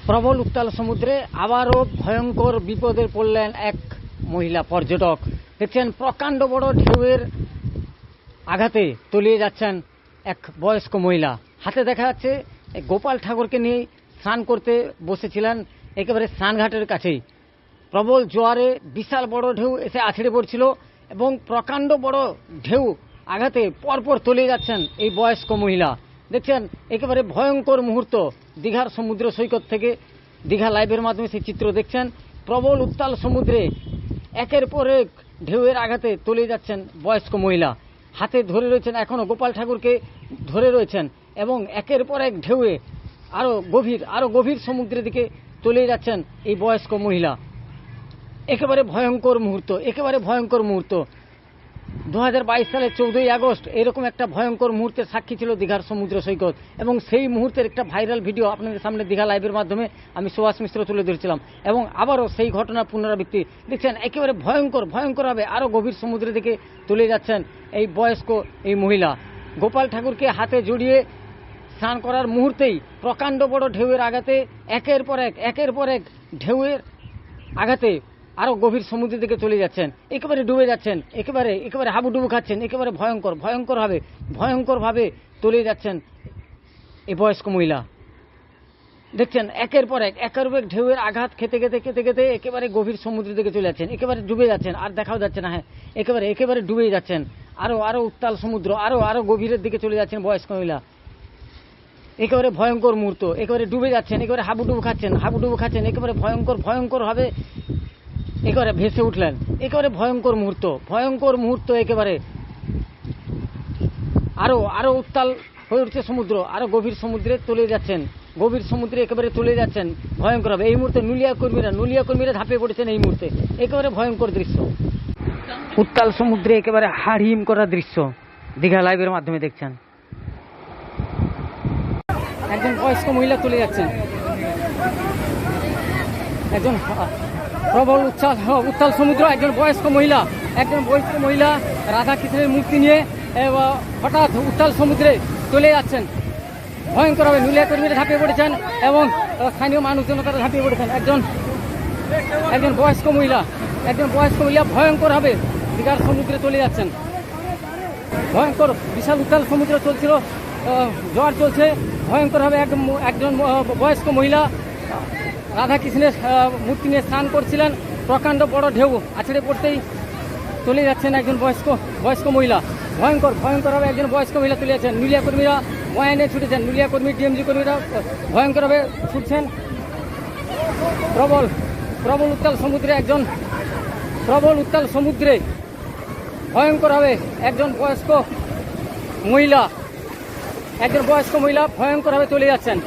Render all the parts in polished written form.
প্রবল উত্তাল সমুদ্রে আবারও ভয়ঙ্কর বিপদে পড়লেন এক মহিলা পর্যটক। দেখছেন প্রকাণ্ড বড় ঢেউয়ের আঘাতে তলিয়ে যাচ্ছেন এক বয়স্ক মহিলা। হাতে দেখা যাচ্ছে গোপাল ঠাকুরকে নিয়ে স্নান করতে বসেছিলেন একেবারে স্নানঘাটের কাছেই। প্রবল জোয়ারে বিশাল বড় ঢেউ এসে আছড়ে পড়ছিল এবং প্রকাণ্ড বড় ঢেউ আঘাতে পরপর তলিয়ে যাচ্ছেন এই বয়স্ক মহিলা। দেখছেন একেবারে ভয়ঙ্কর মুহূর্ত। দীঘার সমুদ্র সৈকত থেকে দীঘা লাইভের মাধ্যমে সেই চিত্র দেখছেন। প্রবল উত্তাল সমুদ্রে একের পর এক ঢেউয়ের আঘাতে তলিয়ে যাচ্ছেন বয়স্ক মহিলা। হাতে ধরে রয়েছেন এখনো গোপাল ঠাকুরকে ধরে রয়েছেন এবং একের পর এক ঢেউয়ে আরো গভীর সমুদ্রের দিকে তলিয়ে যাচ্ছেন এই বয়স্ক মহিলা। একেবারে ভয়ঙ্কর মুহূর্ত। 2022 সালের 14ই আগস্ট এরকম একটা ভয়ঙ্কর মুহূর্তের সাক্ষী ছিল দীঘার সমুদ্র সৈকত এবং সেই মুহূর্তের একটা ভাইরাল ভিডিও আপনাদের সামনে দীঘা লাইভের মাধ্যমে আমি সুভাষ মিশ্র তুলে ধরেছিলাম এবং আবারও সেই ঘটনার পুনরাবৃত্তি দেখছেন। একেবারে ভয়ঙ্করভাবে আরও গভীর সমুদ্রের দিকে তলিয়ে যাচ্ছেন এই বয়স্ক এই মহিলা। গোপাল ঠাকুরকে হাতে জড়িয়ে স্নান করার মুহূর্তেই প্রকাণ্ড বড় ঢেউয়ের আঘাতে একের পর এক ঢেউয়ের আঘাতে আরো গভীর সমুদ্রের দিকে চলে যাচ্ছেন, একেবারে ডুবে যাচ্ছেন, একেবারে হাবুডুবু খাচ্ছেন, একেবারে ভয়ঙ্করভাবে তলিয়ে যাচ্ছেন এই বয়স্ক মহিলা। দেখছেন একের পর এক ঢেউয়ের আঘাত খেতে একেবারে গভীর সমুদ্রের দিকে চলে যাচ্ছেন, একেবারে ডুবে যাচ্ছেন, আর দেখাও যাচ্ছে না। হ্যাঁ, একেবারে ডুবে যাচ্ছেন। আরো উত্তাল সমুদ্র, আরো গভীরের দিকে চলে যাচ্ছেন বয়স্ক মহিলা। একেবারে ভয়ঙ্কর মুহূর্ত, একেবারে ডুবে যাচ্ছেন, একেবারে হাবুডুবু খাচ্ছেন, একেবারে ভয়ঙ্করভাবে একেবারে ভেসে উঠলেন। একেবারে ভয়ঙ্কর মুহূর্ত। একেবারে আরো উত্তাল হয়ে উঠছে সমুদ্র, আরো গভীর সমুদ্রে তলিয়ে যাচ্ছেন, একেবারে তলিয়ে যাচ্ছেন ভয়ঙ্কর হবে। এই মুহূর্তে নুলিয়া কর্মীরা ঝাঁপিয়ে পড়েছেন। এই মুহূর্তে একেবারে ভয়ঙ্কর দৃশ্য, উত্তাল সমুদ্রে একেবারে হাড়হিম করা দৃশ্য দীঘা লাইভের মাধ্যমে দেখছেন। একজন বয়স্ক মহিলা চলে যাচ্ছেন, একজন প্রবল উত্তাল সমুদ্র, একজন বয়স্ক মহিলা রাধা কৃষ্ণের মূর্তি নিয়ে হঠাৎ উত্তাল সমুদ্রে চলে যাচ্ছেন। ভয়ঙ্করভাবে নুলিয়া কর্মীরা ঝাঁপিয়ে পড়েছেন এবং স্থানীয় মানুষজন তারা ঝাঁপিয়ে পড়েছেন। একজন বয়স্ক মহিলা ভয়ঙ্করভাবে দীঘার সমুদ্রে চলে যাচ্ছেন। ভয়ঙ্কর বিশাল উত্তাল সমুদ্র চলছিল, ঝড় চলছে ভয়ঙ্করভাবে। একজন বয়স্ক মহিলা রাধা কৃষ্ণের মূর্তি নিয়ে স্নান করছিলেন। প্রকাণ্ড বড় ঢেউ আছড়ে পড়তেই চলে যাচ্ছেন একজন বয়স্ক মহিলা। ভয়ঙ্করভাবে একজন বয়স্ক মহিলা চলে যাচ্ছেন। নুলিয়া কর্মীরা ওয়াইনে ছুটেছেন, নুলিয়া কর্মী ডিএমজি কর্মীরা ভয়ঙ্করভাবে ছুটছেন। প্রবল উত্তাল সমুদ্রে ভয়ঙ্করভাবে একজন বয়স্ক মহিলা ভয়ঙ্করভাবে চলে যাচ্ছেন।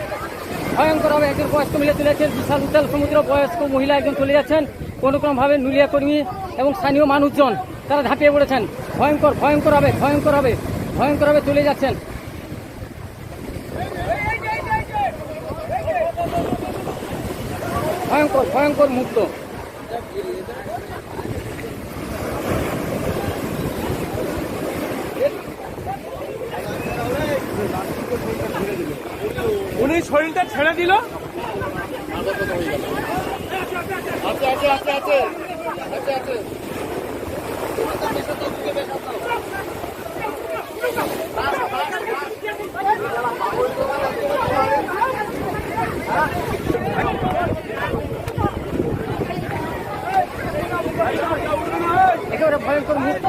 বিশাল উত্তাল সমুদ্র, বয়স্ক মহিলা একজন চলে যাচ্ছেন। কোনোক্রমভাবে নুলিয়া কর্মী এবং স্থানীয় মানুষজন তারা ঝাঁপিয়ে পড়েছেন। ভয়ঙ্করভাবে চলে যাচ্ছেন। ভয়ঙ্কর মুহূর্ত। উনি শরীরটা ছেড়ে দিল। একেবারে ভয়ঙ্কর মুহূর্ত।